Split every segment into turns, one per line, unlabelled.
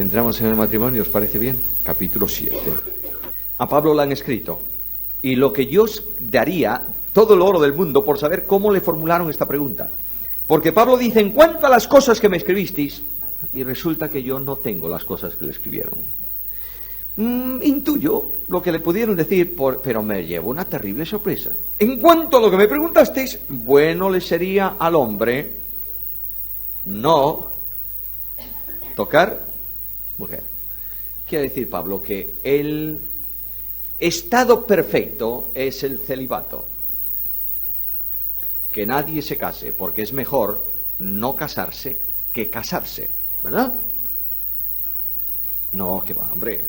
Entramos en el matrimonio, ¿os parece bien? Capítulo 7. A Pablo le han escrito, y lo que yo os daría todo el oro del mundo por saber cómo le formularon esta pregunta. Porque Pablo dice, en cuanto a las cosas que me escribisteis, y resulta que yo no tengo las cosas que le escribieron. Intuyo lo que le pudieron decir, pero me llevo una terrible sorpresa. En cuanto a lo que me preguntasteis, bueno le sería al hombre no tocar mujer. Quiere decir Pablo que el estado perfecto es el celibato. Que nadie se case, porque es mejor no casarse que casarse, ¿verdad? No, que va, hombre,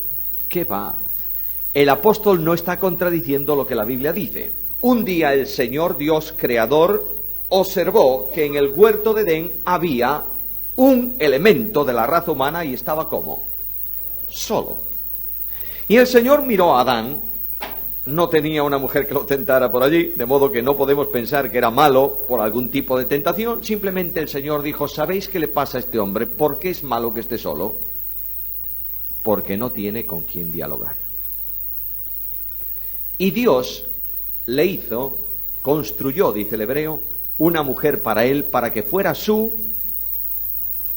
que va. El apóstol no está contradiciendo lo que la Biblia dice. Un día el Señor Dios Creador observó que en el huerto de Edén había un elemento de la raza humana y estaba ¿cómo? Solo. Y el Señor miró a Adán. No tenía una mujer que lo tentara por allí, de modo que no podemos pensar que era malo por algún tipo de tentación. Simplemente el Señor dijo, ¿sabéis qué le pasa a este hombre? ¿Por qué es malo que esté solo? Porque no tiene con quién dialogar. Y Dios le hizo, construyó, dice el hebreo, una mujer para él, para que fuera su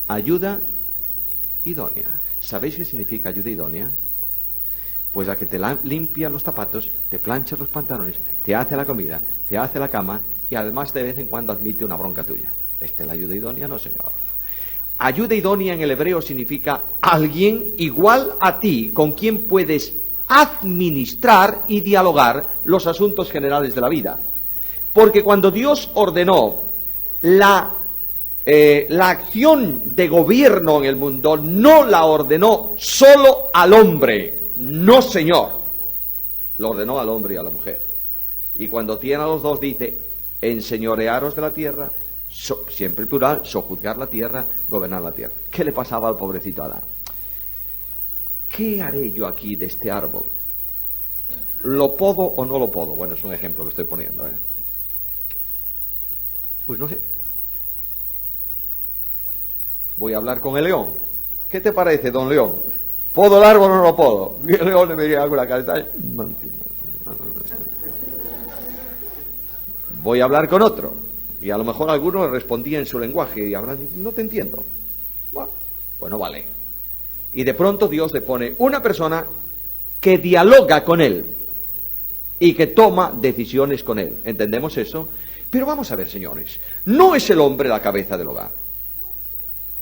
ayuda idónea. ¿Sabéis qué significa ayuda idónea? Pues la que te limpia los zapatos, te plancha los pantalones, te hace la comida, te hace la cama y además de vez en cuando admite una bronca tuya. ¿Esta es la ayuda idónea? No, señor. Ayuda idónea en el hebreo significa alguien igual a ti con quien puedes administrar y dialogar los asuntos generales de la vida. Porque cuando Dios ordenó la acción de gobierno en el mundo, no la ordenó solo al hombre. No, señor. Lo ordenó al hombre y a la mujer. Y cuando tiene a los dos dice, enseñorearos de la tierra, siempre plural, sojuzgar la tierra, gobernar la tierra. ¿Qué le pasaba al pobrecito Adán? ¿Qué haré yo aquí de este árbol? ¿Lo podo o no lo podo? Bueno, es un ejemplo que estoy poniendo, Pues no sé. Voy a hablar con el león. ¿Qué te parece, don León? ¿Podo el árbol o no lo podo? Y el león le diría algo la cabeza. No entiendo. No. Voy a hablar con otro. Y a lo mejor alguno respondía en su lenguaje y habrá dicho, no te entiendo. Bueno, vale. Y de pronto Dios le pone una persona que dialoga con él y que toma decisiones con él. ¿Entendemos eso? Pero vamos a ver, señores. ¿No es el hombre la cabeza del hogar?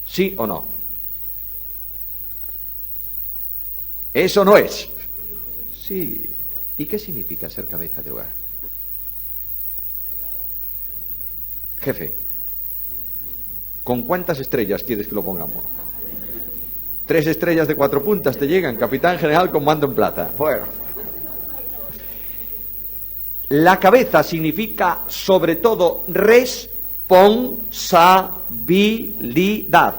¿Sí o no? Eso no es. Sí. ¿Y qué significa ser cabeza de hogar? Jefe, ¿con cuántas estrellas quieres que lo pongamos? 3 estrellas de 4 puntas te llegan, capitán general con mando en plata. Bueno. La cabeza significa sobre todo responsabilidad.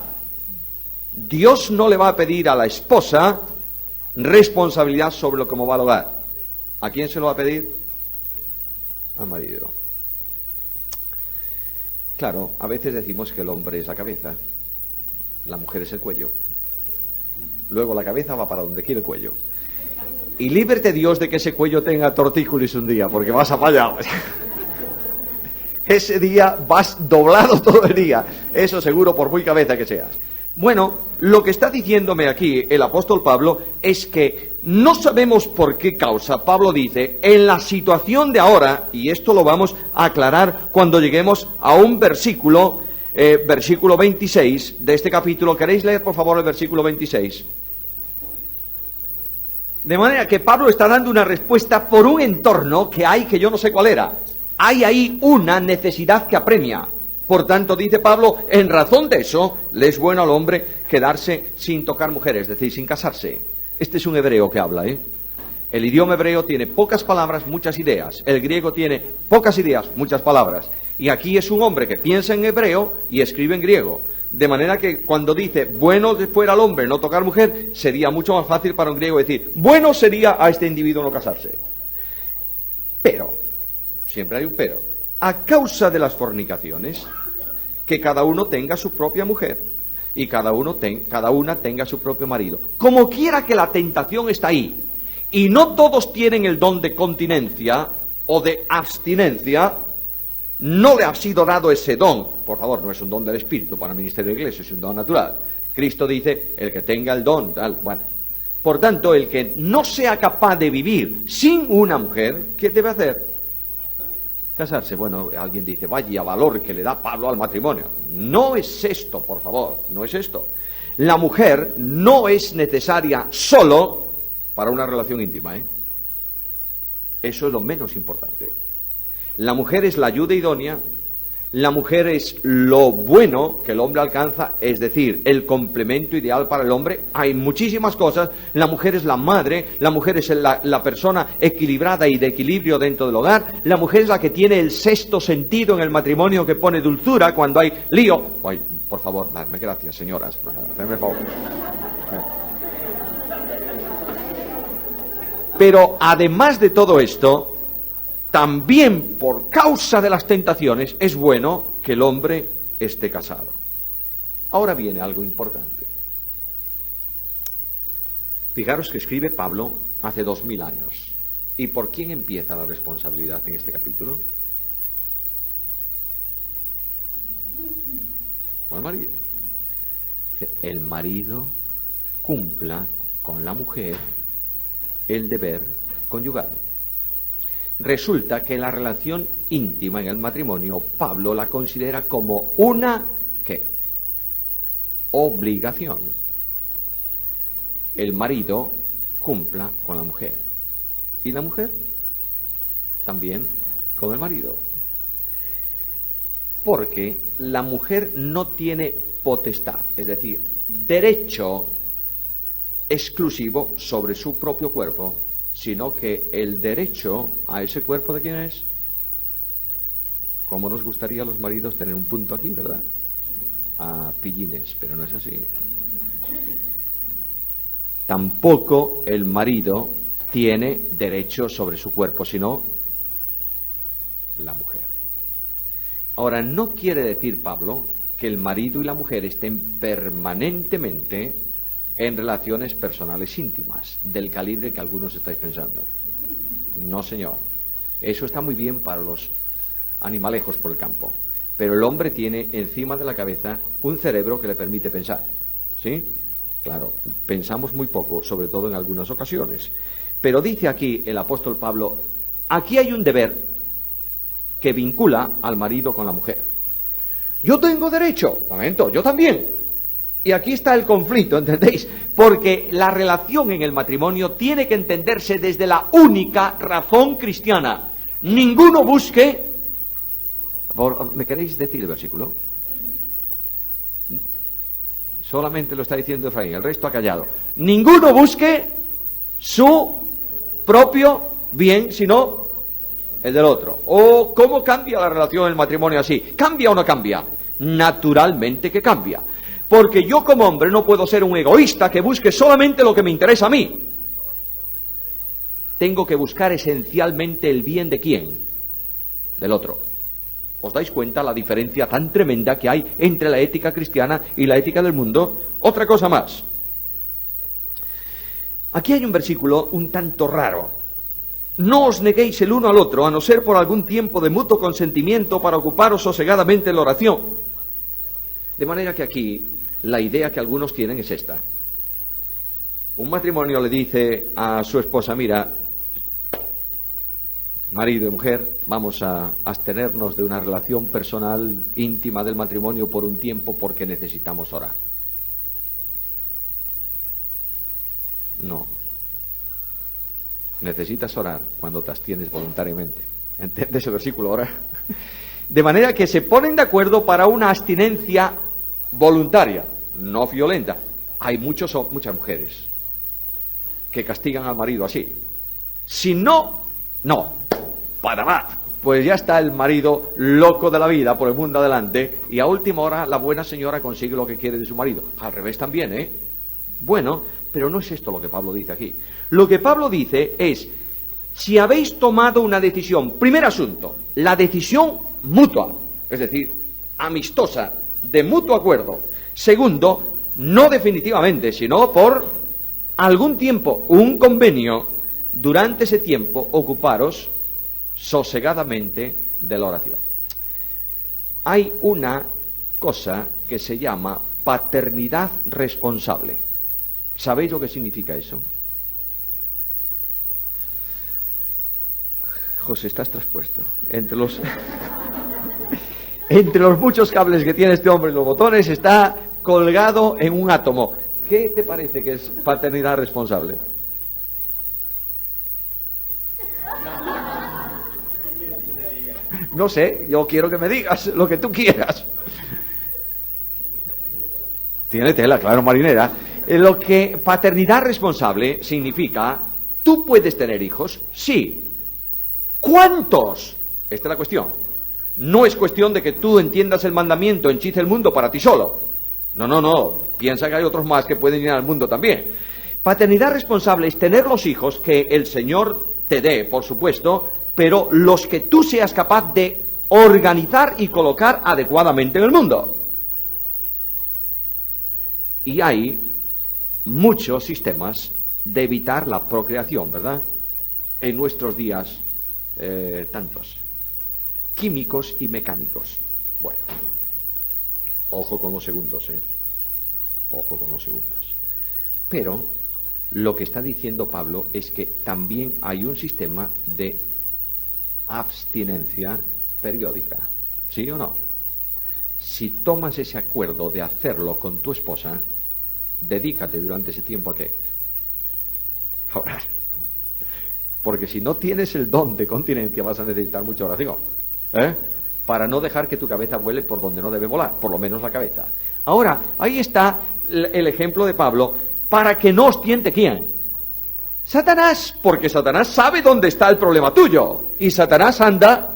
Dios no le va a pedir a la esposa responsabilidad sobre lo que va al hogar. ¿A quién se lo va a pedir? Al marido. Claro, a veces decimos que el hombre es la cabeza, la mujer es el cuello. Luego la cabeza va para donde quiere el cuello. Y líbrete Dios de que ese cuello tenga tortícolis un día, porque vas apallado. Ese día vas doblado todo el día. Eso seguro, por muy cabeza que seas. Bueno, lo que está diciéndome aquí el apóstol Pablo es que no sabemos por qué causa. Pablo dice, en la situación de ahora, y esto lo vamos a aclarar cuando lleguemos a un versículo, versículo 26 de este capítulo. ¿Queréis leer, por favor, el versículo 26? De manera que Pablo está dando una respuesta por un entorno que hay que yo no sé cuál era. Hay ahí una necesidad que apremia. Por tanto, dice Pablo, en razón de eso, le es bueno al hombre quedarse sin tocar mujeres, es decir, sin casarse. Este es un hebreo que habla, El idioma hebreo tiene pocas palabras, muchas ideas. El griego tiene pocas ideas, muchas palabras. Y aquí es un hombre que piensa en hebreo y escribe en griego. De manera que cuando dice, bueno fuera al hombre no tocar mujer, sería mucho más fácil para un griego decir, bueno sería a este individuo no casarse. Pero, siempre hay un pero. A causa de las fornicaciones, que cada uno tenga su propia mujer, y cada una tenga su propio marido. Como quiera que la tentación está ahí, y no todos tienen el don de continencia o de abstinencia, no le ha sido dado ese don. Por favor, no es un don del Espíritu para el ministerio de la Iglesia, es un don natural. Cristo dice, el que tenga el don, tal, bueno. Por tanto, el que no sea capaz de vivir sin una mujer, ¿qué debe hacer? Casarse. Bueno, alguien dice, vaya valor que le da Pablo al matrimonio. No es esto, por favor, no es esto. La mujer no es necesaria solo para una relación íntima, ¿eh? Eso es lo menos importante. La mujer es la ayuda idónea, la mujer es lo bueno que el hombre alcanza, es decir, el complemento ideal para el hombre. Hay muchísimas cosas. La mujer es la madre, la mujer es la persona equilibrada y de equilibrio dentro del hogar, la mujer es la que tiene el sexto sentido en el matrimonio que pone dulzura cuando hay lío. Ay, por favor, dadme gracias, señoras, hacedme favor. Pero además de todo esto, también por causa de las tentaciones es bueno que el hombre esté casado. Ahora viene algo importante. Fijaros que escribe Pablo hace 2000 años. ¿Y por quién empieza la responsabilidad en este capítulo? Con el marido. Dice, el marido cumpla con la mujer el deber conyugal. Resulta que la relación íntima en el matrimonio, Pablo la considera como una, ¿qué? Obligación. El marido cumpla con la mujer. Y la mujer también con el marido. Porque la mujer no tiene potestad, es decir, derecho exclusivo sobre su propio cuerpo, sino que el derecho a ese cuerpo, ¿de quién es? Como nos gustaría a los maridos tener un punto aquí, ¿verdad? A pillines, pero no es así. Tampoco el marido tiene derecho sobre su cuerpo, sino la mujer. Ahora, no quiere decir, Pablo, que el marido y la mujer estén permanentemente en relaciones personales íntimas, del calibre que algunos estáis pensando. No, señor. Eso está muy bien para los animalejos por el campo. Pero el hombre tiene encima de la cabeza un cerebro que le permite pensar. ¿Sí? Claro, pensamos muy poco, sobre todo en algunas ocasiones. Pero dice aquí el apóstol Pablo, aquí hay un deber que vincula al marido con la mujer. Yo tengo derecho, momento, yo también. Y aquí está el conflicto, ¿entendéis? Porque la relación en el matrimonio tiene que entenderse desde la única razón cristiana. Ninguno busque... ¿Me queréis decir el versículo? Solamente lo está diciendo Efraín, el resto ha callado. Ninguno busque su propio bien, sino el del otro. ¿O cómo cambia la relación en el matrimonio así? ¿Cambia o no cambia? Naturalmente que cambia. Porque yo como hombre no puedo ser un egoísta que busque solamente lo que me interesa a mí. Tengo que buscar esencialmente el bien de ¿quién? Del otro. ¿Os dais cuenta la diferencia tan tremenda que hay entre la ética cristiana y la ética del mundo? Otra cosa más. Aquí hay un versículo un tanto raro. No os neguéis el uno al otro, a no ser por algún tiempo de mutuo consentimiento para ocuparos sosegadamente en la oración. De manera que aquí la idea que algunos tienen es esta. Un matrimonio le dice a su esposa, mira, marido y mujer, vamos a abstenernos de una relación personal íntima del matrimonio por un tiempo porque necesitamos orar. No. Necesitas orar cuando te abstienes voluntariamente. ¿Entiendes ese versículo ahora? De manera que se ponen de acuerdo para una abstinencia voluntaria, no violenta. Hay muchas mujeres que castigan al marido así. Si no, para más. Pues ya está el marido loco de la vida por el mundo adelante y a última hora la buena señora consigue lo que quiere de su marido. Al revés también, ¿eh? Bueno, pero no es esto lo que Pablo dice aquí. Lo que Pablo dice es, si habéis tomado una decisión, primer asunto, la decisión mutua, es decir, amistosa, de mutuo acuerdo, Segundo, no definitivamente, sino por algún tiempo, un convenio. Durante ese tiempo, ocuparos sosegadamente de la oración. Hay una cosa que se llama paternidad responsable. ¿Sabéis lo que significa eso? José, estás traspuesto. Entre los muchos cables que tiene este hombre en los botones, está colgado en un átomo. ¿Qué te parece que es paternidad responsable? No sé, yo quiero que me digas lo que tú quieras. Tiene tela, claro, marinera. Lo que paternidad responsable significa, ¿tú puedes tener hijos? Sí. ¿Cuántos? Esta es la cuestión. No es cuestión de que tú entiendas el mandamiento, hechice el mundo para ti solo. No. Piensa que hay otros más que pueden ir al mundo también. Paternidad responsable es tener los hijos que el Señor te dé, por supuesto, pero los que tú seas capaz de organizar y colocar adecuadamente en el mundo. Y hay muchos sistemas de evitar la procreación, ¿verdad? En nuestros días, tantos. Químicos y mecánicos. Bueno, ojo con los segundos, Ojo con los segundos. Pero lo que está diciendo Pablo es que también hay un sistema de abstinencia periódica. ¿Sí o no? Si tomas ese acuerdo de hacerlo con tu esposa, dedícate durante ese tiempo a qué? A orar. Porque si no tienes el don de continencia, vas a necesitar mucha oración. Para no dejar que tu cabeza vuele por donde no debe volar, por lo menos la cabeza. Ahora, ahí está el ejemplo de Pablo, para que no os tiente ¿quién? Satanás, porque Satanás sabe dónde está el problema tuyo, y Satanás anda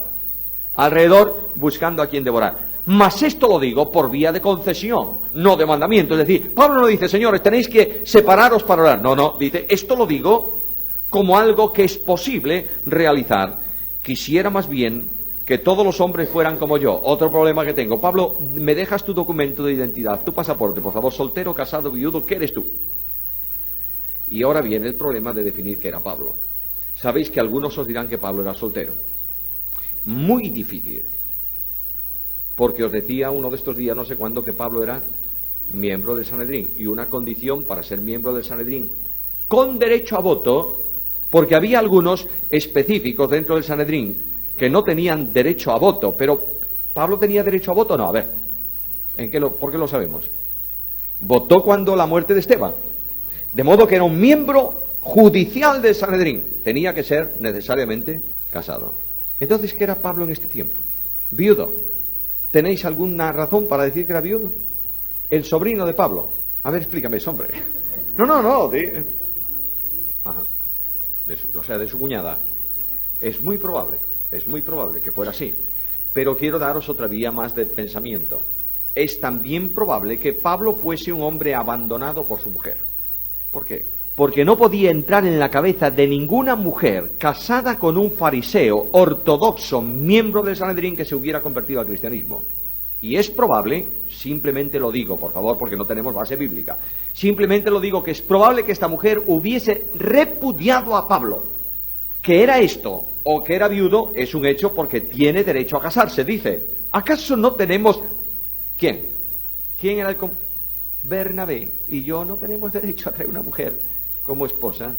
alrededor buscando a quien devorar. Mas esto lo digo por vía de concesión, no de mandamiento. Es decir, Pablo no dice, señores, tenéis que separaros para orar. No, dice, esto lo digo como algo que es posible realizar. Quisiera más bien que todos los hombres fueran como yo. Otro problema que tengo. Pablo, ¿me dejas tu documento de identidad, tu pasaporte, por favor? Soltero, casado, viudo, ¿qué eres tú? Y ahora viene el problema de definir qué era Pablo. Sabéis que algunos os dirán que Pablo era soltero. Muy difícil. Porque os decía uno de estos días, no sé cuándo, que Pablo era miembro del Sanedrín. Y una condición para ser miembro del Sanedrín con derecho a voto, porque había algunos específicos dentro del Sanedrín que no tenían derecho a voto. Pero, ¿Pablo tenía derecho a voto? No, a ver. ¿Por qué lo sabemos? Votó cuando la muerte de Esteban. De modo que era un miembro judicial del Sanedrín. Tenía que ser necesariamente casado. Entonces, ¿qué era Pablo en este tiempo? Viudo. ¿Tenéis alguna razón para decir que era viudo? El sobrino de Pablo. A ver, explícame eso, hombre. No. Ajá. De su cuñada. Es muy probable que fuera así. Pero quiero daros otra vía más de pensamiento. Es también probable que Pablo fuese un hombre abandonado por su mujer. ¿Por qué? Porque no podía entrar en la cabeza de ninguna mujer casada con un fariseo ortodoxo, miembro del Sanedrín, que se hubiera convertido al cristianismo. Y es probable, simplemente lo digo, por favor, porque no tenemos base bíblica, simplemente lo digo, que es probable que esta mujer hubiese repudiado a Pablo. Que era esto, o que era viudo, es un hecho porque tiene derecho a casarse. Dice, ¿acaso no tenemos... ¿Quién? ¿Quién era el... Bernabé y yo no tenemos derecho a traer una mujer como esposa?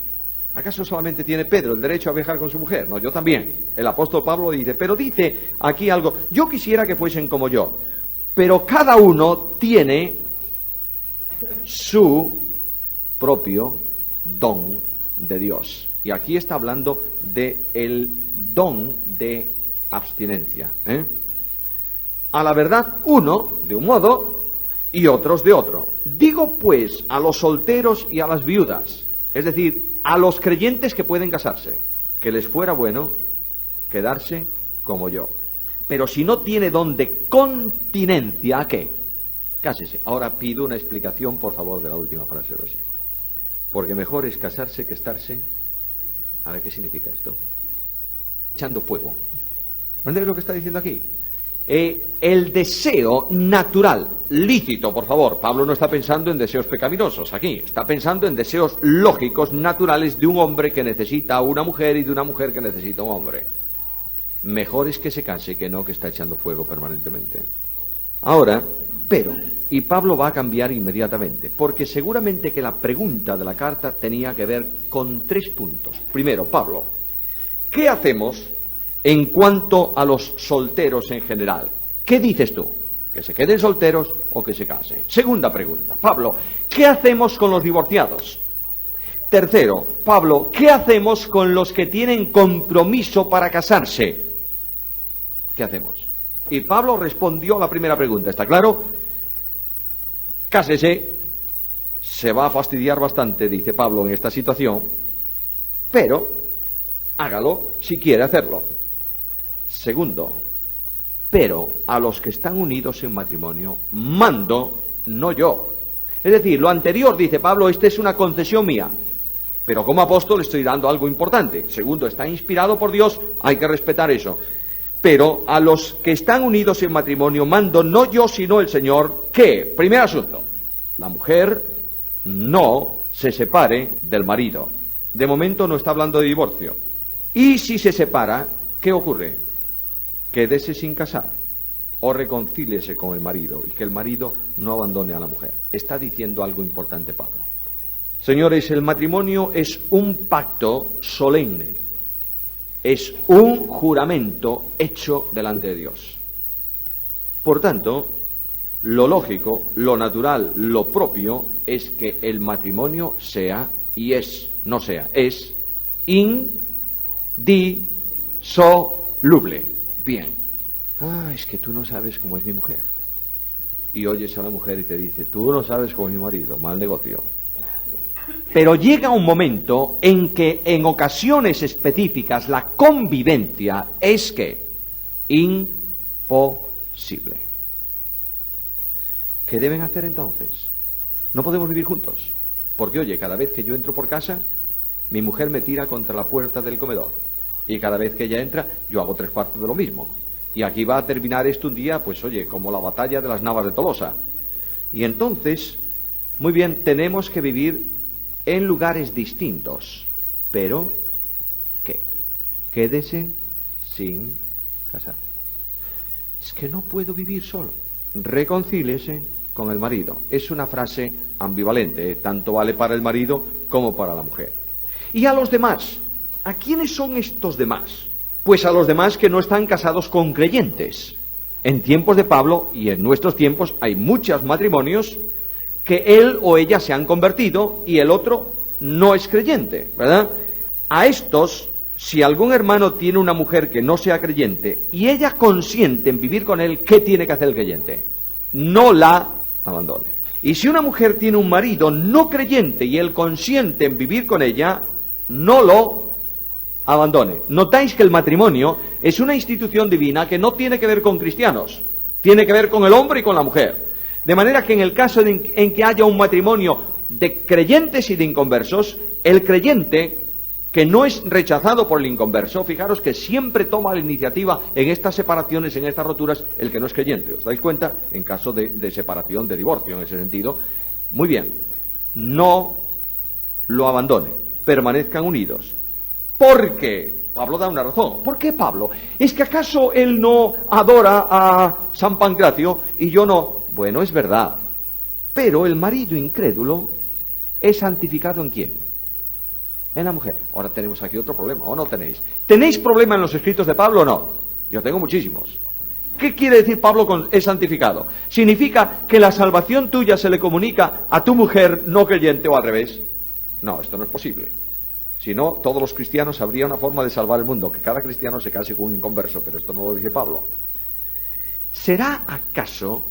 ¿Acaso solamente tiene Pedro el derecho a viajar con su mujer? No, yo también. El apóstol Pablo dice, pero dice aquí algo, yo quisiera que fuesen como yo, pero cada uno tiene su propio don de Dios. Y aquí está hablando de el don de abstinencia. A la verdad, uno de un modo y otros de otro. Digo pues a los solteros y a las viudas, es decir, a los creyentes que pueden casarse, que les fuera bueno quedarse como yo. Pero si no tiene don de continencia, ¿a qué? Cásese. Ahora pido una explicación, por favor, de la última frase del versículo. Porque mejor es casarse que estarse... A ver, ¿qué significa esto? Echando fuego. ¿Entendéis lo que está diciendo aquí? el deseo natural, lícito, por favor. Pablo no está pensando en deseos pecaminosos aquí, está pensando en deseos lógicos, naturales de un hombre que necesita a una mujer y de una mujer que necesita a un hombre. Mejor es que se case que no que está echando fuego permanentemente. Ahora, pero, y Pablo va a cambiar inmediatamente, porque seguramente que la pregunta de la carta tenía que ver con 3 puntos. Primero, Pablo, ¿qué hacemos en cuanto a los solteros en general? ¿Qué dices tú? ¿Que se queden solteros o que se casen? Segunda pregunta, Pablo, ¿qué hacemos con los divorciados? Tercero, Pablo, ¿qué hacemos con los que tienen compromiso para casarse? ¿Qué hacemos? Y Pablo respondió a la primera pregunta, ¿está claro? Cásese, se va a fastidiar bastante, dice Pablo, en esta situación, pero hágalo si quiere hacerlo. Segundo, pero a los que están unidos en matrimonio, mando, no yo. Es decir, lo anterior, dice Pablo, esta es una concesión mía, pero como apóstol estoy dando algo importante. Segundo, está inspirado por Dios, hay que respetar eso. Pero a los que están unidos en matrimonio, mando, no yo, sino el Señor, que, primer asunto, la mujer no se separe del marido. De momento no está hablando de divorcio. Y si se separa, ¿qué ocurre? Quédese sin casar o reconcíliese con el marido y que el marido no abandone a la mujer. Está diciendo algo importante Pablo. Señores, el matrimonio es un pacto solemne, es un juramento hecho delante de Dios. Por tanto, lo lógico, lo natural, lo propio es que el matrimonio sea y es, no sea, es indisoluble. Bien. Es que tú no sabes cómo es mi mujer. Y oyes a la mujer y te dice, tú no sabes cómo es mi marido, mal negocio. Pero llega un momento en que en ocasiones específicas la convivencia es que imposible. ¿Qué deben hacer entonces? No podemos vivir juntos. Porque, oye, cada vez que yo entro por casa, mi mujer me tira contra la puerta del comedor. Y cada vez que ella entra, yo hago 3/4 de lo mismo. Y aquí va a terminar esto un día, pues oye, como la batalla de las Navas de Tolosa. Y entonces, muy bien, tenemos que vivir en lugares distintos. Pero, ¿qué? Quédese sin casar. Es que no puedo vivir solo. Reconcíliese con el marido. Es una frase ambivalente, tanto vale para el marido como para la mujer. Y a los demás, ¿a quiénes son estos demás? Pues a los demás que no están casados con creyentes. En tiempos de Pablo y en nuestros tiempos hay muchos matrimonios que él o ella se han convertido y el otro no es creyente, ¿verdad? A estos, si algún hermano tiene una mujer que no sea creyente y ella consiente en vivir con él, ¿qué tiene que hacer el creyente? No la abandone. Y si una mujer tiene un marido no creyente y él consiente en vivir con ella, no lo abandone. Notáis que el matrimonio es una institución divina que no tiene que ver con cristianos, tiene que ver con el hombre y con la mujer. De manera que en el caso en que haya un matrimonio de creyentes y de inconversos, el creyente que no es rechazado por el inconverso, fijaros que siempre toma la iniciativa en estas separaciones, en estas roturas, el que no es creyente. ¿Os dais cuenta? En caso de separación, de divorcio, en ese sentido. Muy bien, no lo abandone, permanezcan unidos. Porque Pablo da una razón. ¿Por qué Pablo? ¿Es que acaso él no adora a San Pancracio y yo no? Bueno, es verdad. Pero el marido incrédulo es santificado ¿en quién? En la mujer. Ahora tenemos aquí otro problema, ¿o no tenéis? ¿Tenéis problema en los escritos de Pablo o no? Yo tengo muchísimos. ¿Qué quiere decir Pablo con es santificado? ¿Significa que la salvación tuya se le comunica a tu mujer no creyente o al revés? No, esto no es posible. Si no, todos los cristianos habría una forma de salvar el mundo, que cada cristiano se case con un inconverso, pero esto no lo dice Pablo. ¿Será acaso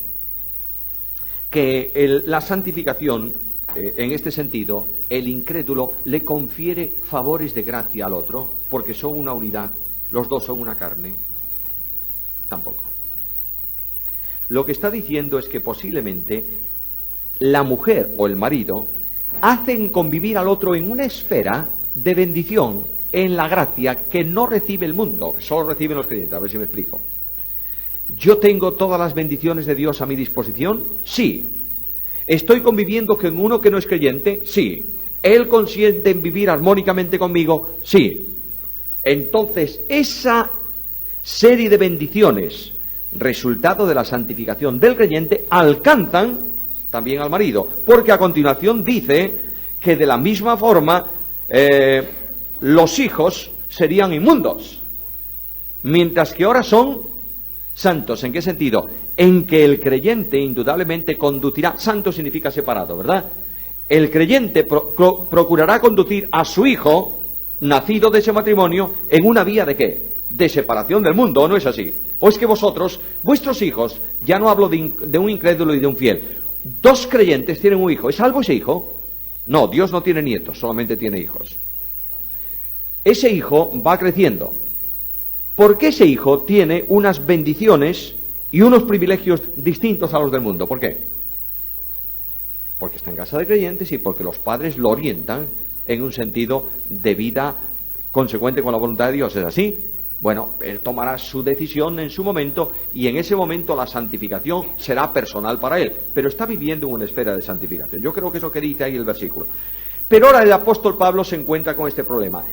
que la santificación, en este sentido, el incrédulo le confiere favores de gracia al otro, porque son una unidad, los dos son una carne? Tampoco. Lo que está diciendo es que posiblemente la mujer o el marido hacen convivir al otro en una esfera de bendición, en la gracia que no recibe el mundo, que solo reciben los creyentes. A ver si me explico. ¿Yo tengo todas las bendiciones de Dios a mi disposición? Sí. ¿Estoy conviviendo con uno que no es creyente? Sí. ¿Él consiente en vivir armónicamente conmigo? Sí. Entonces, esa serie de bendiciones, resultado de la santificación del creyente, alcanzan también al marido, porque a continuación dice que de la misma forma los hijos serían inmundos, mientras que ahora son santos. ¿En qué sentido? En que el creyente indudablemente conducirá, santo significa separado, ¿verdad? El creyente procurará conducir a su hijo, nacido de ese matrimonio, en una vía ¿de qué? De separación del mundo, ¿o no es así? ¿O es que vosotros, vuestros hijos, ya no hablo de un incrédulo y de un fiel, dos creyentes tienen un hijo, ¿es salvo ese hijo? No, Dios no tiene nietos, solamente tiene hijos. Ese hijo va creciendo, porque ese hijo tiene unas bendiciones y unos privilegios distintos a los del mundo. ¿Por qué? Porque está en casa de creyentes y porque los padres lo orientan en un sentido de vida consecuente con la voluntad de Dios. ¿Es así? Bueno, él tomará su decisión en su momento y en ese momento la santificación será personal para él, pero está viviendo en una esfera de santificación. Yo creo que es lo que dice ahí el versículo. Pero ahora el apóstol Pablo se encuentra con este problema.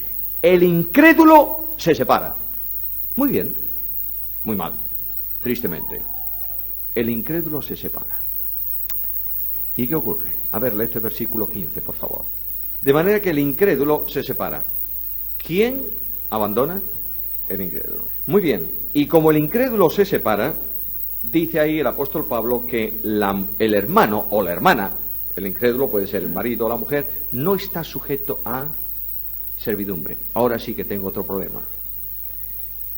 El incrédulo se separa. Muy bien, muy mal, tristemente. El incrédulo se separa. ¿Y qué ocurre? A ver, lee este versículo 15, por favor. De manera que el incrédulo se separa. ¿Quién abandona? El incrédulo. Muy bien, y como el incrédulo se separa, dice ahí el apóstol Pablo que el hermano o la hermana, el incrédulo puede ser el marido o la mujer, no está sujeto a servidumbre. Ahora sí que tengo otro problema.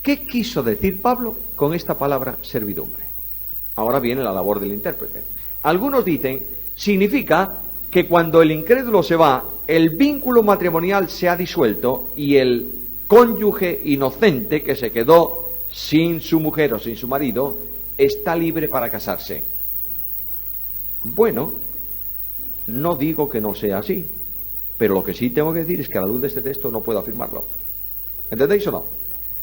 ¿Qué quiso decir Pablo con esta palabra servidumbre? Ahora viene la labor del intérprete. Algunos dicen, significa que cuando el incrédulo se va, el vínculo matrimonial se ha disuelto y el cónyuge inocente que se quedó sin su mujer o sin su marido está libre para casarse. Bueno, no digo que no sea así, pero lo que sí tengo que decir es que a la luz de este texto no puedo afirmarlo. ¿Entendéis o no?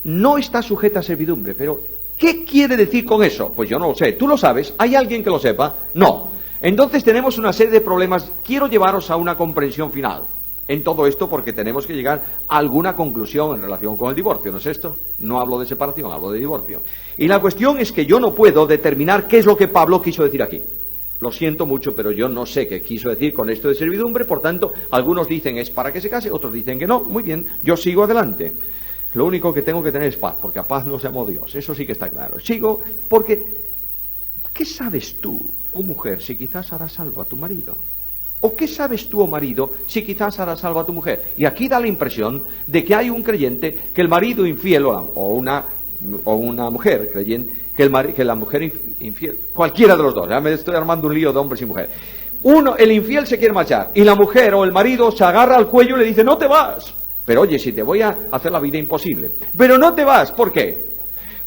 No está sujeta a servidumbre, pero ¿qué quiere decir con eso? Pues yo no lo sé. ¿Tú lo sabes? ¿Hay alguien que lo sepa? No. Entonces tenemos una serie de problemas. Quiero llevaros a una comprensión final en todo esto porque tenemos que llegar a alguna conclusión en relación con el divorcio, ¿no es esto? No hablo de separación, hablo de divorcio. Y la cuestión es que yo no puedo determinar qué es lo que Pablo quiso decir aquí. Lo siento mucho, pero yo no sé qué quiso decir con esto de servidumbre, por tanto, algunos dicen es para que se case, otros dicen que no. Muy bien, yo sigo adelante. Lo único que tengo que tener es paz, porque a paz nos llamó Dios, eso sí que está claro. Sigo porque, ¿qué sabes tú, oh mujer, si quizás harás salvo a tu marido? ¿O qué sabes tú, oh marido, si quizás harás salvo a tu mujer? Y aquí da la impresión de que hay un creyente que el marido infiel o una mujer creyente, que la mujer infiel, cualquiera de los dos, ya me estoy armando un lío de hombres y mujeres. El infiel se quiere marchar y la mujer o el marido se agarra al cuello y le dice, no te vas. Pero oye, si te voy a hacer la vida imposible. Pero no te vas, ¿por qué?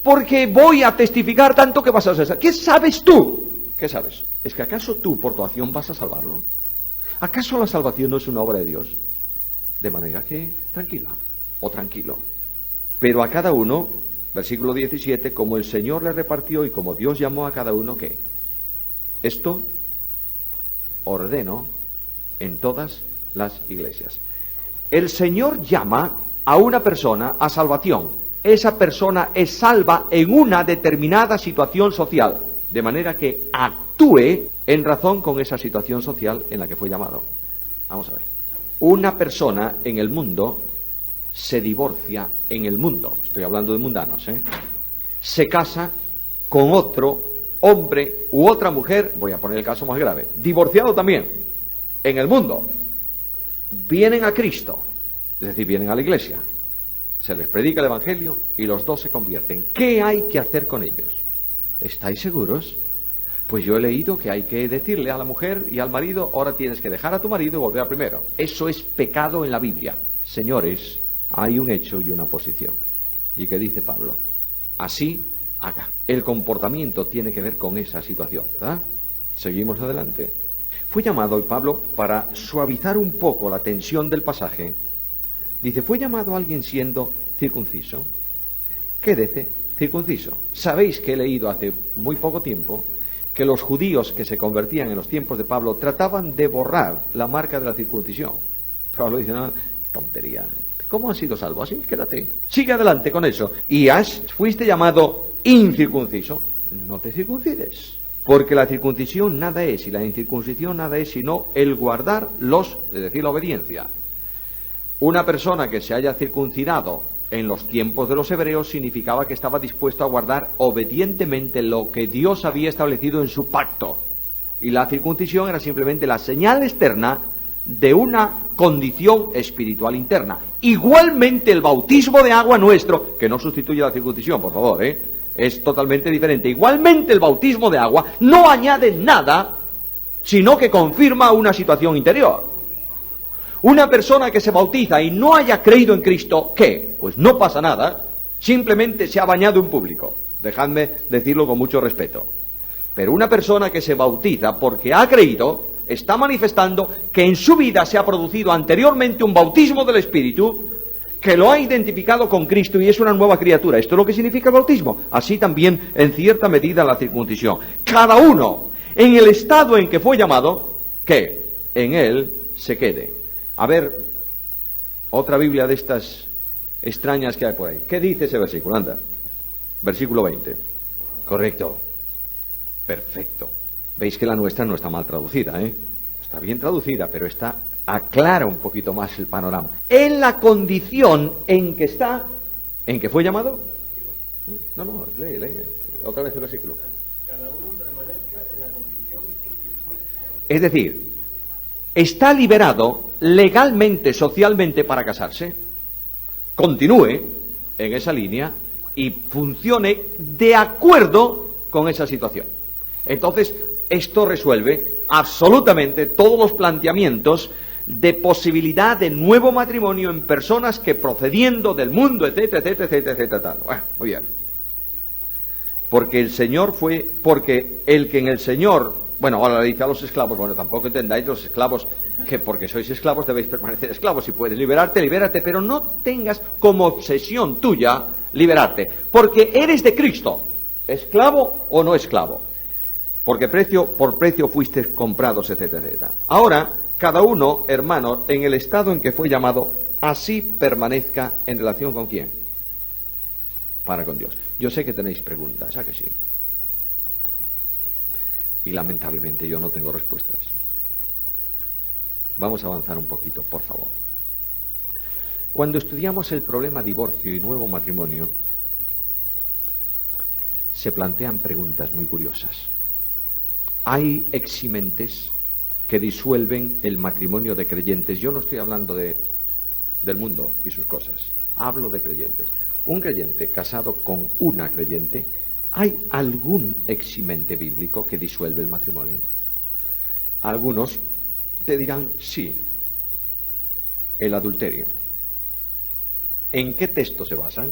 Porque voy a testificar tanto que vas a hacer. ¿Qué sabes tú? ¿Qué sabes? ¿Es que acaso tú por tu acción vas a salvarlo? ¿Acaso la salvación no es una obra de Dios? De manera que tranquila o tranquilo. Pero a cada uno, versículo 17, como el Señor le repartió y como Dios llamó a cada uno, ¿qué? Esto ordeno en todas las iglesias. El Señor llama a una persona a salvación. Esa persona es salva en una determinada situación social, de manera que actúe en razón con esa situación social en la que fue llamado. Vamos a ver. Una persona en el mundo se divorcia en el mundo, estoy hablando de mundanos, se casa con otro hombre u otra mujer, voy a poner el caso más grave, divorciado también, en el mundo. Vienen a Cristo, es decir, vienen a la iglesia, se les predica el Evangelio y los dos se convierten. ¿Qué hay que hacer con ellos? ¿Estáis seguros? Pues yo he leído que hay que decirle a la mujer y al marido, ahora tienes que dejar a tu marido y volver a primero. Eso es pecado en la Biblia. Señores, hay un hecho y una posición. ¿Y qué dice Pablo? Así haga. El comportamiento tiene que ver con esa situación, ¿verdad? Seguimos adelante. Fue llamado hoy Pablo para suavizar un poco la tensión del pasaje. Dice, fue llamado alguien siendo circunciso. Quédese circunciso. Sabéis que he leído hace muy poco tiempo que los judíos que se convertían en los tiempos de Pablo trataban de borrar la marca de la circuncisión. Pablo dice, no, tontería. ¿Cómo has sido salvo? Así, quédate. Sigue adelante con eso. Y fuiste llamado incircunciso. No te circuncides. Porque la circuncisión nada es, y la incircuncisión nada es, sino el guardar es decir, la obediencia. Una persona que se haya circuncidado en los tiempos de los hebreos significaba que estaba dispuesto a guardar obedientemente lo que Dios había establecido en su pacto. Y la circuncisión era simplemente la señal externa de una condición espiritual interna. Igualmente el bautismo de agua nuestro, que no sustituye la circuncisión, por favor, es totalmente diferente. Igualmente el bautismo de agua no añade nada, sino que confirma una situación interior. Una persona que se bautiza y no haya creído en Cristo, ¿qué? Pues no pasa nada, simplemente se ha bañado en público. Dejadme decirlo con mucho respeto. Pero una persona que se bautiza porque ha creído, está manifestando que en su vida se ha producido anteriormente un bautismo del Espíritu, que lo ha identificado con Cristo y es una nueva criatura. Esto es lo que significa el bautismo. Así también, en cierta medida, la circuncisión. Cada uno, en el estado en que fue llamado, que en él se quede. A ver, otra Biblia de estas extrañas que hay por ahí. ¿Qué dice ese versículo? Anda. Versículo 20. Correcto. Perfecto. Veis que la nuestra no está mal traducida, Está bien traducida, pero aclara un poquito más el panorama. En la condición en que está, en que fue llamado. No, lee. Otra vez el versículo. Cada uno permanezca en la condición en que fue. Es decir, está liberado legalmente, socialmente para casarse, continúe en esa línea y funcione de acuerdo con esa situación. Entonces, esto resuelve absolutamente todos los planteamientos de posibilidad de nuevo matrimonio en personas que procediendo del mundo, etcétera, tal. Bueno, muy bien. Porque el que en el Señor, bueno, ahora le dice a los esclavos, bueno, tampoco entendáis los esclavos que porque sois esclavos debéis permanecer esclavos. Si puedes liberarte, libérate, pero no tengas como obsesión tuya liberarte, porque eres de Cristo, esclavo o no esclavo. Porque por precio fuiste comprados, etcétera. Ahora, cada uno, hermano, en el estado en que fue llamado, así permanezca en relación con quién. Para con Dios. Yo sé que tenéis preguntas, ¿a que sí? Y lamentablemente yo no tengo respuestas. Vamos a avanzar un poquito, por favor. Cuando estudiamos el problema divorcio y nuevo matrimonio, se plantean preguntas muy curiosas. Hay eximentes que disuelven el matrimonio de creyentes. Yo no estoy hablando del mundo y sus cosas. Hablo de creyentes. Un creyente casado con una creyente, ¿hay algún eximente bíblico que disuelve el matrimonio? Algunos te dirán sí. El adulterio. ¿En qué texto se basan?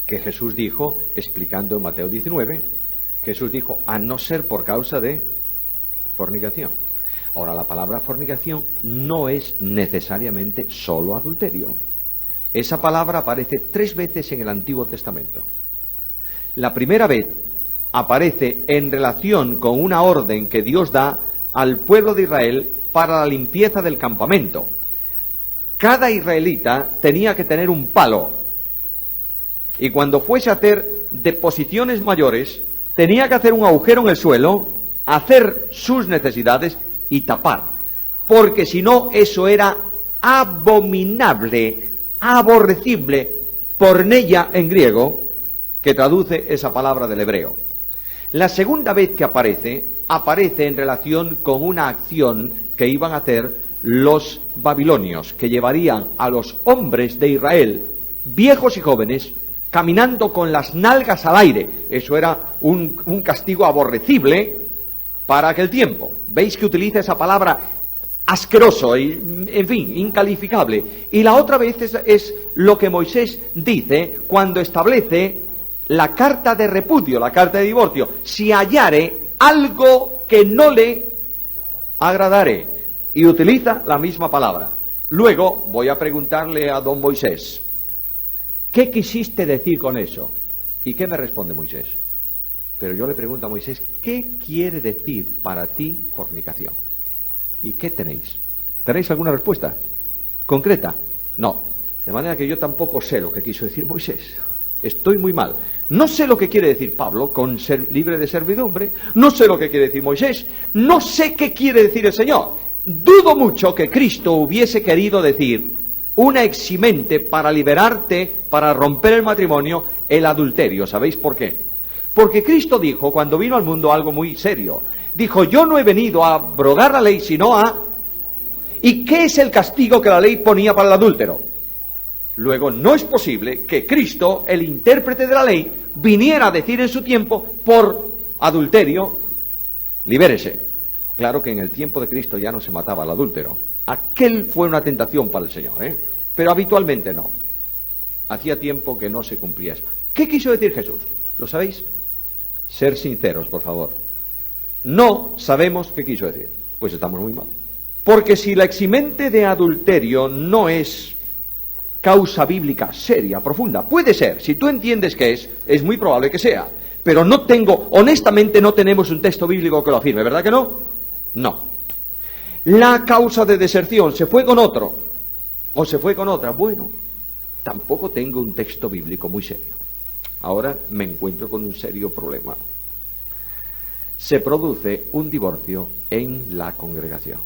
Que Jesús dijo, explicando en Mateo 19, Jesús dijo, a no ser por causa de fornicación. Ahora, la palabra fornicación no es necesariamente solo adulterio. Esa palabra aparece 3 veces en el Antiguo Testamento. La primera vez aparece en relación con una orden que Dios da al pueblo de Israel para la limpieza del campamento. Cada israelita tenía que tener un palo. Y cuando fuese a hacer deposiciones mayores, tenía que hacer un agujero en el suelo, hacer sus necesidades y tapar. Porque si no, eso era abominable, aborrecible, porneia en griego, que traduce esa palabra del hebreo. La segunda vez que aparece en relación con una acción que iban a hacer los babilonios, que llevarían a los hombres de Israel, viejos y jóvenes, caminando con las nalgas al aire. Eso era un castigo aborrecible para aquel tiempo. ¿Veis que utiliza esa palabra asqueroso y, en fin, incalificable? Y la otra vez es lo que Moisés dice cuando establece la carta de repudio, la carta de divorcio. Si hallare algo que no le agradare. Y utiliza la misma palabra. Luego voy a preguntarle a don Moisés, ¿qué quisiste decir con eso? ¿Y qué me responde Moisés? Pero yo le pregunto a Moisés, ¿qué quiere decir para ti fornicación? ¿Y qué tenéis? ¿Tenéis alguna respuesta concreta? No. De manera que yo tampoco sé lo que quiso decir Moisés. Estoy muy mal. No sé lo que quiere decir Pablo con ser libre de servidumbre. No sé lo que quiere decir Moisés. No sé qué quiere decir el Señor. Dudo mucho que Cristo hubiese querido decir una eximente para liberarte, para romper el matrimonio, el adulterio. ¿Sabéis por qué? Porque Cristo dijo, cuando vino al mundo, algo muy serio. Dijo, yo no he venido a abrogar la ley, sino a... ¿Y qué es el castigo que la ley ponía para el adúltero? Luego, no es posible que Cristo, el intérprete de la ley, viniera a decir en su tiempo, por adulterio, libérese. Claro que en el tiempo de Cristo ya no se mataba al adúltero. Aquel fue una tentación para el Señor, pero habitualmente no. Hacía tiempo que no se cumplía eso. ¿Qué quiso decir Jesús? ¿Lo sabéis? Ser sinceros, por favor. No sabemos qué quiso decir. Pues estamos muy mal. Porque si la eximente de adulterio no es causa bíblica seria, profunda, puede ser, si tú entiendes que es muy probable que sea, pero honestamente no tenemos un texto bíblico que lo afirme, ¿verdad que no? No. La causa de deserción, se fue con otro, o se fue con otra, bueno, tampoco tengo un texto bíblico muy serio. Ahora me encuentro con un serio problema. Se produce un divorcio en la congregación.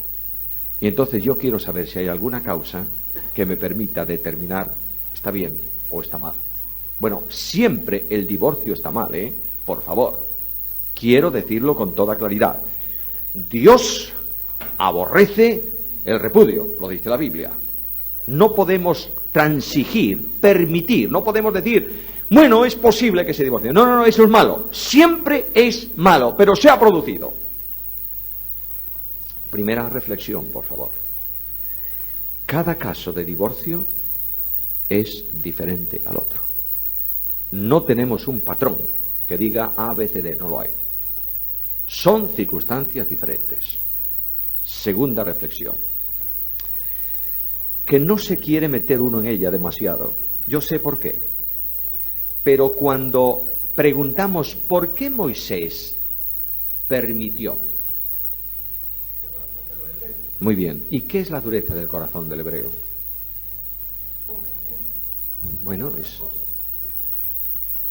Y entonces yo quiero saber si hay alguna causa que me permita determinar está bien o está mal. Bueno, siempre el divorcio está mal, por favor. Quiero decirlo con toda claridad. Dios aborrece el repudio, lo dice la Biblia. No podemos transigir, permitir, no podemos decir, bueno, es posible que se divorcie. No, no, no, eso es malo. Siempre es malo, pero se ha producido. Primera reflexión, por favor. Cada caso de divorcio es diferente al otro. No tenemos un patrón que diga A, B, C, D, no lo hay. Son circunstancias diferentes. Segunda reflexión. Que no se quiere meter uno en ella demasiado. Yo sé por qué. Pero cuando preguntamos por qué Moisés permitió. Muy bien. ¿Y qué es la dureza del corazón del hebreo? Bueno,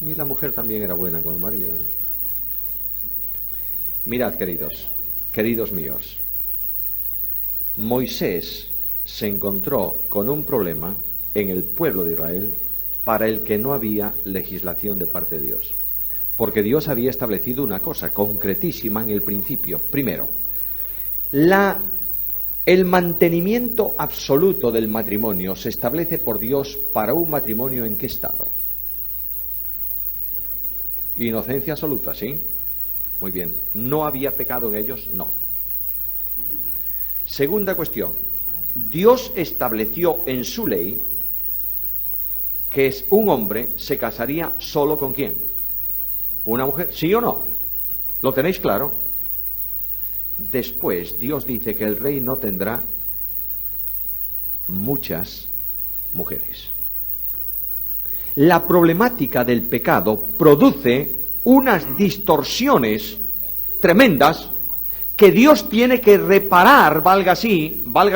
y la mujer también era buena con el marido. Mirad, queridos míos, Moisés se encontró con un problema en el pueblo de Israel para el que no había legislación de parte de Dios. Porque Dios había establecido una cosa concretísima en el principio. Primero, el mantenimiento absoluto del matrimonio se establece por Dios para un matrimonio ¿en qué estado? Inocencia absoluta, ¿sí? Muy bien. ¿No había pecado en ellos? No. Segunda cuestión. Dios estableció en su ley que un hombre se casaría solo con ¿quién? ¿Una mujer? ¿Sí o no? ¿Lo tenéis claro? Después Dios dice que el rey no tendrá muchas mujeres. La problemática del pecado produce unas distorsiones tremendas que Dios tiene que reparar, valga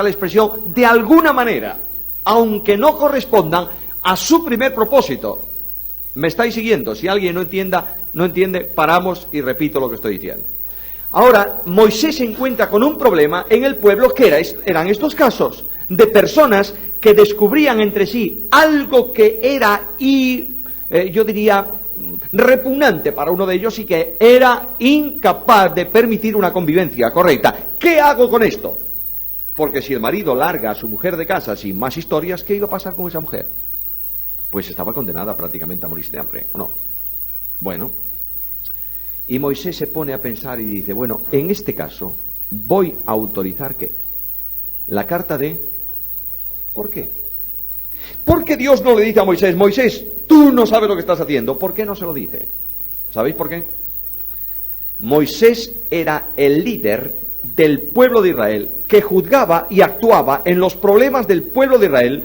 la expresión, de alguna manera, aunque no correspondan a su primer propósito. ¿Me estáis siguiendo? Si alguien no entiende, paramos y repito lo que estoy diciendo. Ahora, Moisés se encuentra con un problema en el pueblo que eran estos casos de personas que descubrían entre sí algo que era, yo diría, repugnante para uno de ellos y que era incapaz de permitir una convivencia correcta. ¿Qué hago con esto? Porque si el marido larga a su mujer de casa sin más historias, ¿qué iba a pasar con esa mujer? Pues estaba condenada prácticamente a morirse de hambre, ¿o no? Bueno, y Moisés se pone a pensar y dice, bueno, en este caso voy a autorizar ¿qué? La carta de... ¿Por qué? Porque Dios no le dice a Moisés, Moisés, tú no sabes lo que estás haciendo. ¿Por qué no se lo dice? ¿Sabéis por qué? Moisés era el líder del pueblo de Israel que juzgaba y actuaba en los problemas del pueblo de Israel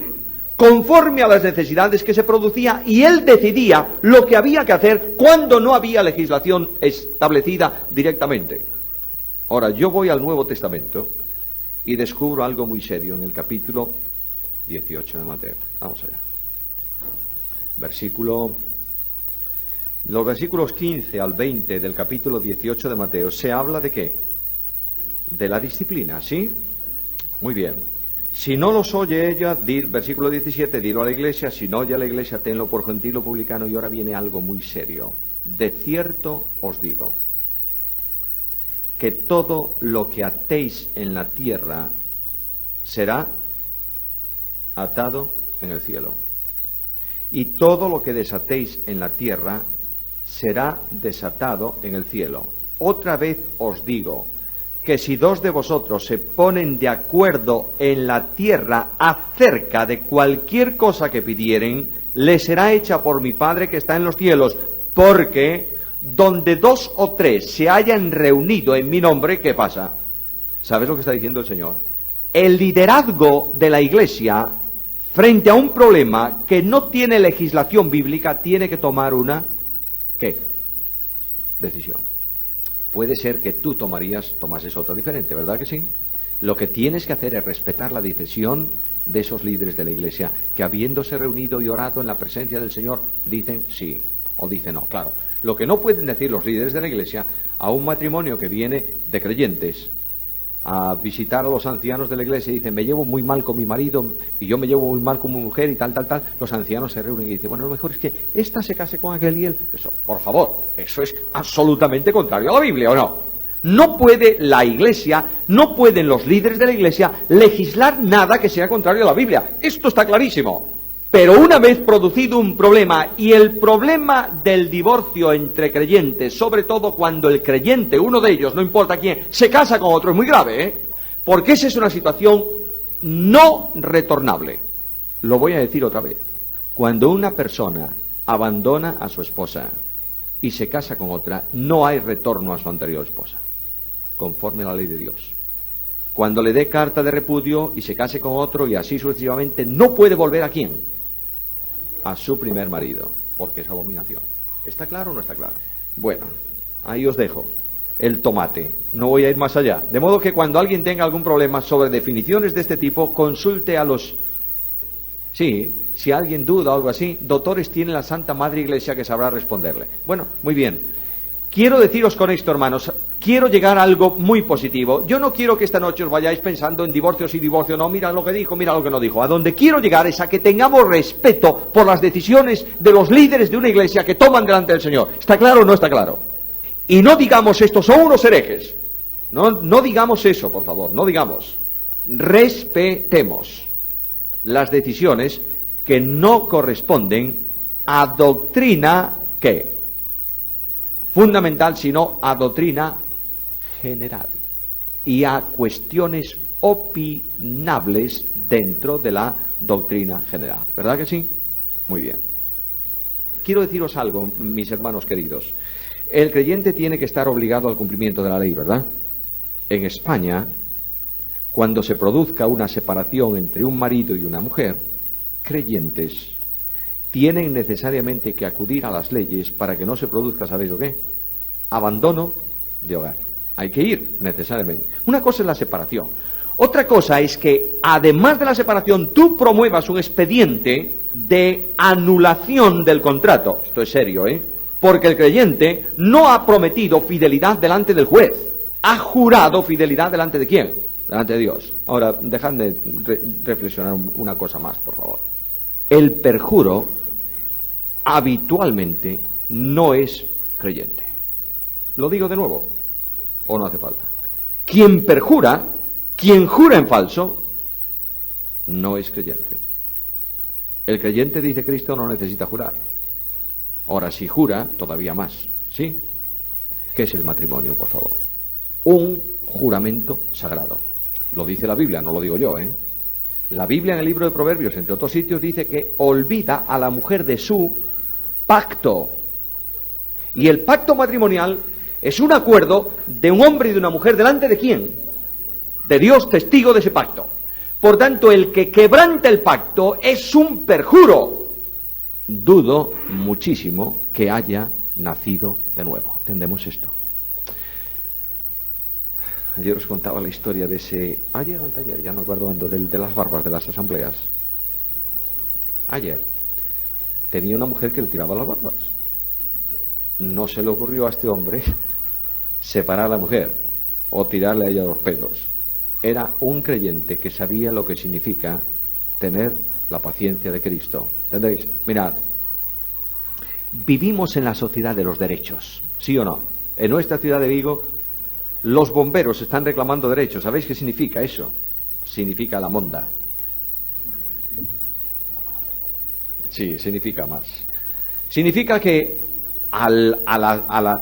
conforme a las necesidades que se producía, y él decidía lo que había que hacer cuando no había legislación establecida directamente. Ahora, yo voy al Nuevo Testamento y descubro algo muy serio en el capítulo 18 de Mateo. Vamos allá. Los versículos 15 al 20 del capítulo 18 de Mateo, ¿se habla de qué? De la disciplina, ¿sí? Muy bien. Si no los oye ella, versículo 17, dilo a la iglesia. Si no oye a la iglesia, tenlo por gentil o publicano. Y ahora viene algo muy serio. De cierto os digo, que todo lo que atéis en la tierra será atado en el cielo, y todo lo que desatéis en la tierra será desatado en el cielo. Otra vez os digo, que si dos de vosotros se ponen de acuerdo en la tierra acerca de cualquier cosa que pidieren, les será hecha por mi Padre que está en los cielos, porque donde dos o tres se hayan reunido en mi nombre, ¿qué pasa? ¿Sabes lo que está diciendo el Señor? El liderazgo de la Iglesia, frente a un problema que no tiene legislación bíblica, tiene que tomar una, ¿qué? Decisión. Puede ser que tú tomases otra diferente, ¿verdad que sí? Lo que tienes que hacer es respetar la decisión de esos líderes de la Iglesia, que habiéndose reunido y orado en la presencia del Señor, dicen sí o dicen no. Claro, lo que no pueden decir los líderes de la Iglesia a un matrimonio que viene de creyentes a visitar a los ancianos de la iglesia y dicen, me llevo muy mal con mi marido y yo me llevo muy mal con mi mujer y tal, los ancianos se reúnen y dicen, bueno, lo mejor es que esta se case con aquel y él. Eso, por favor, eso es absolutamente contrario a la Biblia, ¿o no? No puede la iglesia, no pueden los líderes de la iglesia legislar nada que sea contrario a la Biblia. Esto está clarísimo. Pero una vez producido un problema, y el problema del divorcio entre creyentes, sobre todo cuando el creyente, uno de ellos, no importa quién, se casa con otro, es muy grave, ¿eh? Porque esa es una situación no retornable. Lo voy a decir otra vez. Cuando una persona abandona a su esposa y se casa con otra, no hay retorno a su anterior esposa, conforme a la ley de Dios. Cuando le dé carta de repudio y se case con otro y así sucesivamente, no puede volver ¿a quién? A su primer marido, porque es abominación. ¿Está claro o no está claro? Bueno, ahí os dejo el tomate, no voy a ir más allá. De modo que cuando alguien tenga algún problema sobre definiciones de este tipo, consulte a los... Sí, si alguien duda o algo así, doctores tiene la Santa Madre Iglesia que sabrá responderle. Bueno, muy bien. Quiero deciros con esto, hermanos, quiero llegar a algo muy positivo. Yo no quiero que esta noche os vayáis pensando en divorcios y divorcio, no, mira lo que dijo, mira lo que no dijo. A donde quiero llegar es a que tengamos respeto por las decisiones de los líderes de una iglesia que toman delante del Señor. ¿Está claro o no está claro? Y no digamos, estos son unos herejes. No digamos eso, por favor, no digamos. Respetemos las decisiones que no corresponden a doctrina, ¿qué? Fundamental, sino a doctrina general y a cuestiones opinables dentro de la doctrina general. ¿Verdad que sí? Muy bien. Quiero deciros algo, mis hermanos queridos. El creyente tiene que estar obligado al cumplimiento de la ley, ¿verdad? En España, cuando se produzca una separación entre un marido y una mujer, creyentes tienen necesariamente que acudir a las leyes para que no se produzca, ¿sabéis lo qué? Abandono de hogar. Hay que ir necesariamente. Una cosa es la separación. Otra cosa es que, además de la separación, tú promuevas un expediente de anulación del contrato. Esto es serio, ¿eh? Porque el creyente no ha prometido fidelidad delante del juez. Ha jurado fidelidad delante de ¿quién? Delante de Dios. Ahora, dejadme reflexionar una cosa más, por favor. El perjuro habitualmente no es creyente. Lo digo de nuevo, o no hace falta. Quien perjura, quien jura en falso, no es creyente. El creyente, dice Cristo, no necesita jurar. Ahora, si jura, todavía más. ¿Sí? ¿Qué es el matrimonio, por favor? Un juramento sagrado. Lo dice la Biblia, no lo digo yo, ¿eh? La Biblia en el libro de Proverbios, entre otros sitios, dice que olvida a la mujer de su pacto. Y el pacto matrimonial es un acuerdo de un hombre y de una mujer delante de ¿quién? De Dios, testigo de ese pacto. Por tanto, el que quebranta el pacto es un perjuro. Dudo muchísimo que haya nacido de nuevo. ¿Entendemos esto? Ayer os contaba la historia de ese... Ayer o anteayer, ya no acuerdo cuándo, de las barbas de las asambleas. Ayer. Tenía una mujer que le tiraba las barbas. No se le ocurrió a este hombre separar a la mujer o tirarle a ella los pelos. Era un creyente que sabía lo que significa tener la paciencia de Cristo. ¿Entendéis? Mirad, vivimos en la sociedad de los derechos, ¿sí o no? En nuestra ciudad de Vigo, los bomberos están reclamando derechos. ¿Sabéis qué significa eso? Significa la monda. Sí, significa más. Significa que a la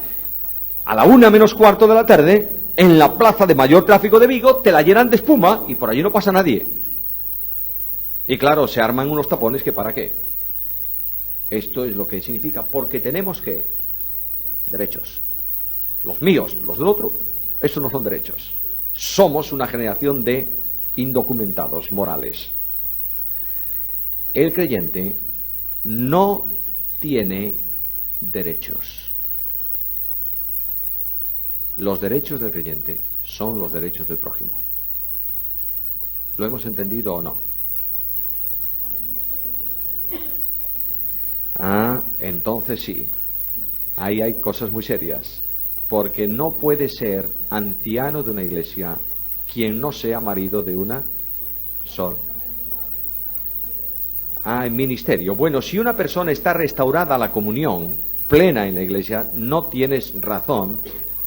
1:45 de la tarde, en la plaza de mayor tráfico de Vigo, te la llenan de espuma y por allí no pasa nadie. Y claro, se arman unos tapones que ¿para qué? Esto es lo que significa, porque tenemos que derechos. Los míos, los del otro, estos no son derechos. Somos una generación de indocumentados morales. El creyente no tiene derechos. Los derechos del creyente son los derechos del prójimo. ¿Lo hemos entendido o no? Entonces sí. Ahí hay cosas muy serias. Porque no puede ser anciano de una iglesia quien no sea marido de una sola. En ministerio. Bueno, si una persona está restaurada a la comunión plena en la iglesia, no tienes razón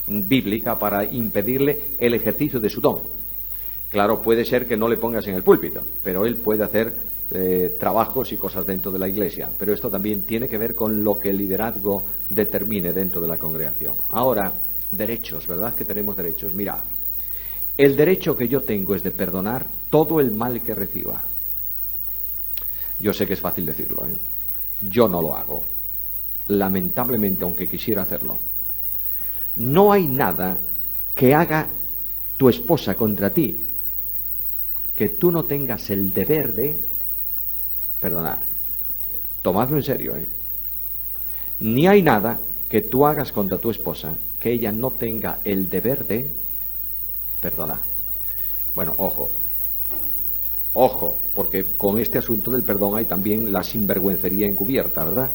bíblica para impedirle el ejercicio de su don. Claro, puede ser que no le pongas en el púlpito, pero él puede hacer trabajos y cosas dentro de la iglesia. Pero esto también tiene que ver con lo que el liderazgo determine dentro de la congregación. Ahora, derechos, ¿verdad que tenemos derechos? Mirad, el derecho que yo tengo es de perdonar todo el mal que reciba. Yo sé que es fácil decirlo, ¿eh? Yo no lo hago. Lamentablemente, aunque quisiera hacerlo. No hay nada que haga tu esposa contra ti que tú no tengas el deber de perdonar. Tomadlo en serio, ¿eh? Ni hay nada que tú hagas contra tu esposa que ella no tenga el deber de perdonar. Bueno, ojo, porque con este asunto del perdón hay también la sinvergüencería encubierta, ¿verdad?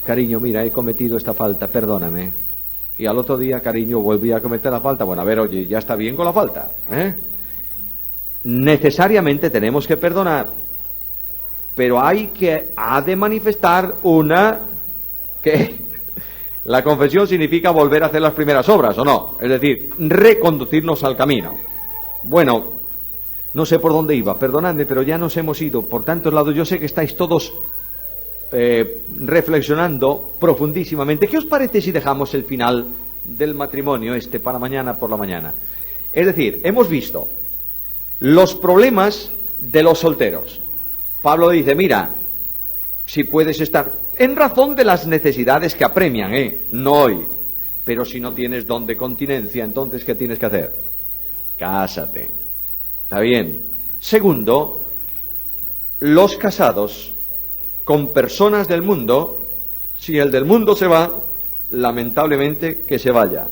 Cariño, mira, he cometido esta falta, perdóname. Y al otro día, cariño, volví a cometer la falta. Bueno, a ver, oye, ya está bien con la falta, ¿eh? Necesariamente tenemos que perdonar, pero ha de manifestar que la confesión significa volver a hacer las primeras obras, ¿o no? Es decir, reconducirnos al camino. Bueno, no sé por dónde iba, perdonadme, pero ya nos hemos ido por tantos lados. Yo sé que estáis todos reflexionando profundísimamente. ¿Qué os parece si dejamos el final del matrimonio para mañana por la mañana? Es decir, hemos visto los problemas de los solteros. Pablo dice, mira, si puedes estar en razón de las necesidades que apremian, no hoy, pero si no tienes don de continencia, entonces ¿qué tienes que hacer? Cásate. ¿Está bien? Segundo, los casados con personas del mundo, si el del mundo se va, lamentablemente que se vaya.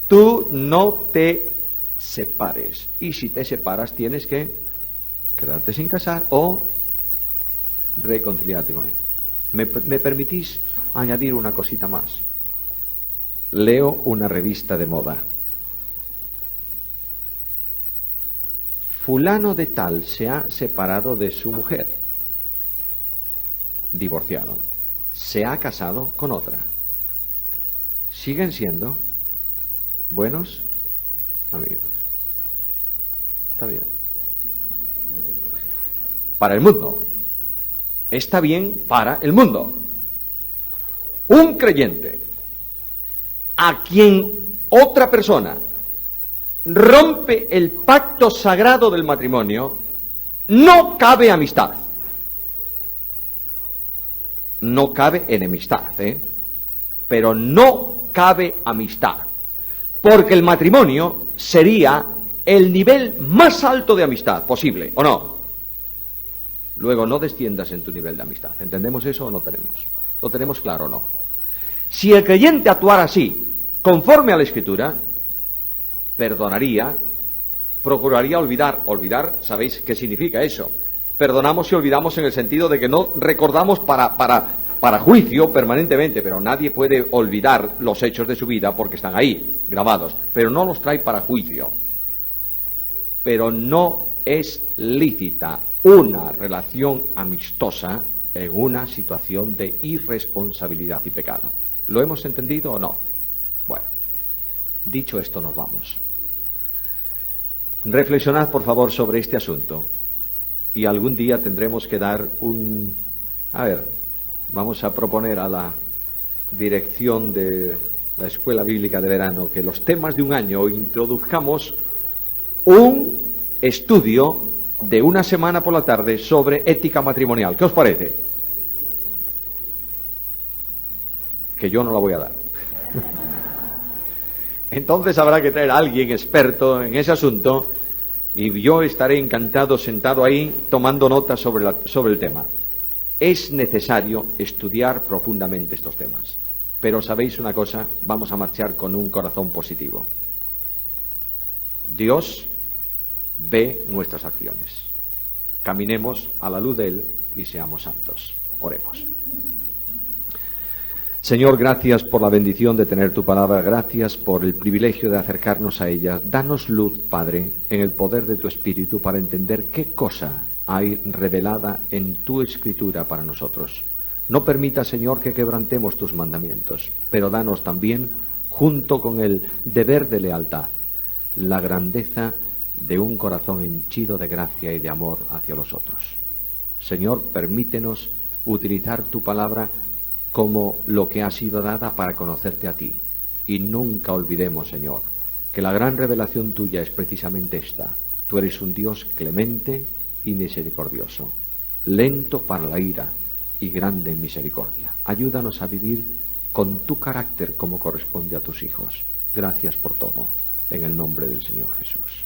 Tú no te separes. Y si te separas tienes que quedarte sin casar o reconciliarte con él. ¿Me permitís añadir una cosita más? Leo una revista de moda. Fulano de tal se ha separado de su mujer. Divorciado. Se ha casado con otra. ¿Siguen siendo buenos amigos? Está bien. Para el mundo. Está bien para el mundo. Un creyente a quien otra persona rompe el pacto sagrado del matrimonio, no cabe amistad. No cabe enemistad, pero no cabe amistad. Porque el matrimonio sería el nivel más alto de amistad posible, ¿o no? Luego no desciendas en tu nivel de amistad. ¿Entendemos eso o no tenemos? ¿Lo tenemos claro o no? Si el creyente actuara así, conforme a la Escritura, perdonaría, procuraría olvidar. Olvidar, ¿sabéis qué significa eso? Perdonamos y olvidamos en el sentido de que no recordamos para juicio permanentemente, pero nadie puede olvidar los hechos de su vida porque están ahí, grabados, pero no los trae para juicio. Pero no es lícita una relación amistosa en una situación de irresponsabilidad y pecado. ¿Lo hemos entendido o no? Bueno, dicho esto, nos vamos. Reflexionad, por favor, sobre este asunto. Y algún día tendremos que dar vamos a proponer a la dirección de la Escuela Bíblica de Verano que los temas de un año introduzcamos un estudio de una semana por la tarde sobre ética matrimonial. ¿Qué os parece? Que yo no la voy a dar. Entonces habrá que traer a alguien experto en ese asunto y yo estaré encantado sentado ahí tomando notas sobre el tema. Es necesario estudiar profundamente estos temas. Pero ¿sabéis una cosa? Vamos a marchar con un corazón positivo. Dios ve nuestras acciones. Caminemos a la luz de Él y seamos santos. Oremos. Señor, gracias por la bendición de tener tu palabra, gracias por el privilegio de acercarnos a ella. Danos luz, Padre, en el poder de tu Espíritu para entender qué cosa hay revelada en tu Escritura para nosotros. No permita, Señor, que quebrantemos tus mandamientos, pero danos también, junto con el deber de lealtad, la grandeza de un corazón henchido de gracia y de amor hacia los otros. Señor, permítenos utilizar tu palabra como lo que ha sido dada para conocerte a ti. Y nunca olvidemos, Señor, que la gran revelación tuya es precisamente esta. Tú eres un Dios clemente y misericordioso, lento para la ira y grande en misericordia. Ayúdanos a vivir con tu carácter como corresponde a tus hijos. Gracias por todo, en el nombre del Señor Jesús.